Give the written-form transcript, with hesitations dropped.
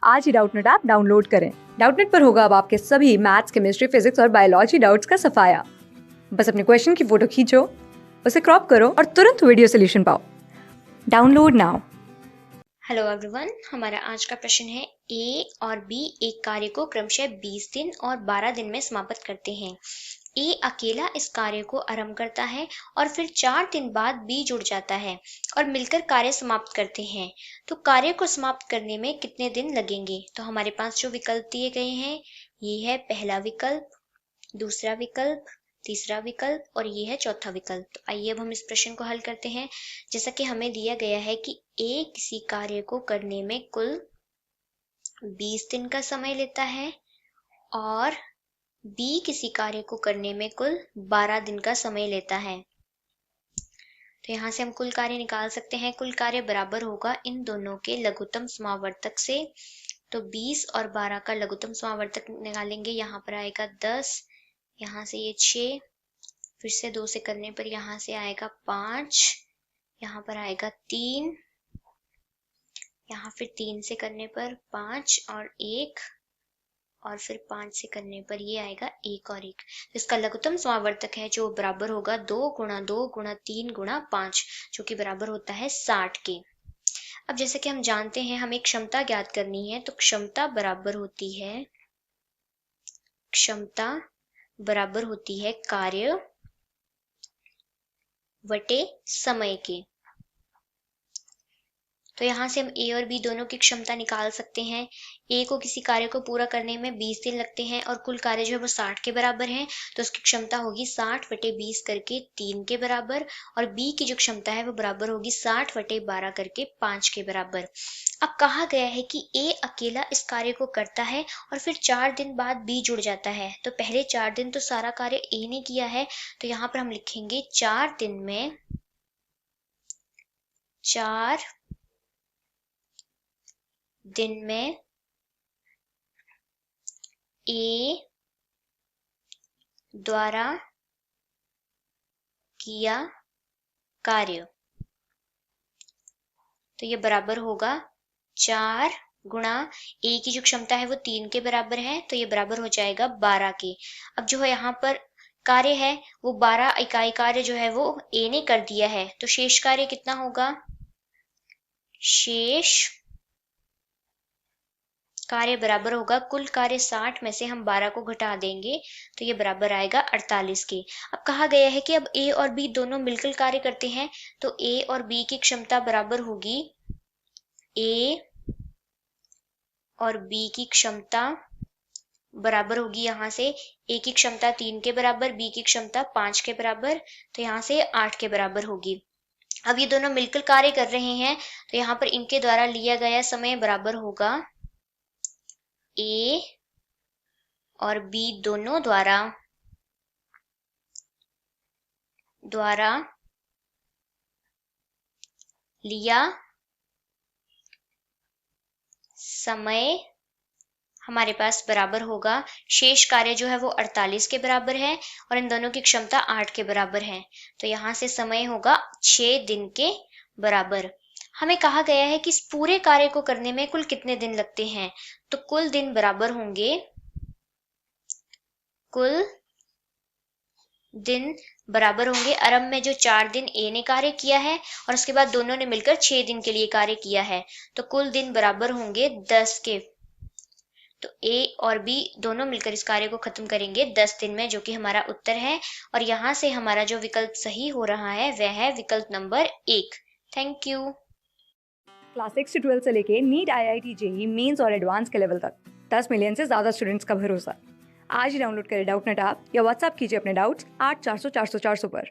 आज ही Doubtnut app download करें। Doubtnut पर होगा अब आपके सभी मैथ्स, केमिस्ट्री, फिजिक्स और बायोलॉजी डाउट्स का सफाया। बस अपने क्वेश्चन की फोटो खींचो, उसे क्रॉप करो और तुरंत वीडियो सोल्यूशन पाओ। Download now. हेलो एवरीवन, हमारा आज का प्रश्न है ए और बी एक कार्य को क्रमशः 20 दिन और 12 दिन में समाप्त करते हैं। ए अकेला इस कार्य को आरंभ करता है और फिर 4 दिन बाद बी जुड़ जाता है और मिलकर कार्य समाप्त करते हैं। तो कार्य को समाप्त करने में कितने दिन लगेंगे? तो हमारे पास जो विकल्प दिए गए हैं ये है पहला विकल्प, दूसरा विकल्प, तीसरा विकल्प और ये है चौथा विकल्प। तो आइए अब हम इस प्रश्न को हल करते हैं। जैसा कि हमें दिया गया है कि ए किसी कार्य को करने में कुल 20 दिन का समय लेता है और बी किसी कार्य को करने में कुल 12 दिन का समय लेता है। तो यहाँ से हम कुल कार्य निकाल सकते हैं। कुल कार्य बराबर होगा इन दोनों के लघुत्तम समावर्तक से। तो 20 और 12 का लघुत्तम समावर्तक निकालेंगे। यहाँ पर आएगा 10, यहाँ से ये 6, फिर से 2 से करने पर यहाँ से आएगा 5, यहाँ पर आएगा 3, यहाँ फिर 3 से करने पर 5 और 1 और फिर 5 से करने पर ये आएगा 1 और 1। तो इसका लघुत्तम समावर्तक है जो बराबर होगा 2 गुणा 2 गुणा 3 गुणा 5, जो कि बराबर होता है 60 के। अब जैसे कि हम जानते हैं हमें क्षमता ज्ञात करनी है, तो क्षमता बराबर होती है कार्य बटे समय के। तो यहाँ से हम ए और बी दोनों की क्षमता निकाल सकते हैं। ए को किसी कार्य को पूरा करने में 20 दिन लगते हैं और कुल कार्य जो है वो 60 के बराबर है, तो उसकी क्षमता होगी 60 बटे 20 करके 3 के बराबर। और बी की जो क्षमता है वो बराबर होगी 60 बटे 12 करके 5 के बराबर। अब कहा गया है कि ए अकेला इस कार्य को करता है और फिर 4 दिन बाद बी जुड़ जाता है। तो पहले 4 दिन तो सारा कार्य ए ने किया है, तो यहाँ पर हम लिखेंगे 4 दिन में ए द्वारा किया कार्य। तो ये बराबर होगा 4 गुणा ए की जो क्षमता है वो 3 के बराबर है, तो ये बराबर हो जाएगा 12 के। अब जो है यहाँ पर कार्य है वो 12 इकाई कार्य जो है वो ए ने कर दिया है, तो शेष कार्य कितना होगा? शेष कार्य बराबर होगा कुल कार्य 60 में से हम 12 को घटा देंगे, तो ये बराबर आएगा 48 के। अब कहा गया है कि अब ए और बी दोनों मिलकर कार्य करते हैं, तो ए और बी की क्षमता बराबर होगी, ए और बी की क्षमता बराबर होगी यहाँ से ए की क्षमता 3 के बराबर, बी की क्षमता 5 के बराबर, तो यहाँ से 8 के बराबर होगी। अब ये दोनों मिलकर कार्य कर रहे हैं, तो यहाँ पर इनके द्वारा लिया गया समय बराबर होगा ए और बी दोनों द्वारा लिया समय हमारे पास बराबर होगा। शेष कार्य जो है वो 48 के बराबर है और इन दोनों की क्षमता 8 के बराबर है, तो यहाँ से समय होगा 6 दिन के बराबर। हमें कहा गया है कि इस पूरे कार्य को करने में कुल कितने दिन लगते हैं, तो कुल दिन बराबर होंगे, आरंभ में जो 4 दिन ए ने कार्य किया है और उसके बाद दोनों ने मिलकर 6 दिन के लिए कार्य किया है, तो कुल दिन बराबर होंगे 10 के। तो ए और बी दोनों मिलकर इस कार्य को खत्म करेंगे 10 दिन में, जो कि हमारा उत्तर है। और यहाँ से हमारा जो विकल्प सही हो रहा है वह है विकल्प नंबर 1। Thank you. क्लास 6 से 12 से लेके नीट, IIT, JEE मेंस और एडवांस के लेवल तक 10 मिलियन से ज्यादा स्टूडेंट्स का भरोसा। आज ही डाउनलोड करें डाउटनेट ऐप या व्हाट्सएप कीजिए अपने डाउट्स 8400 400 400 पर।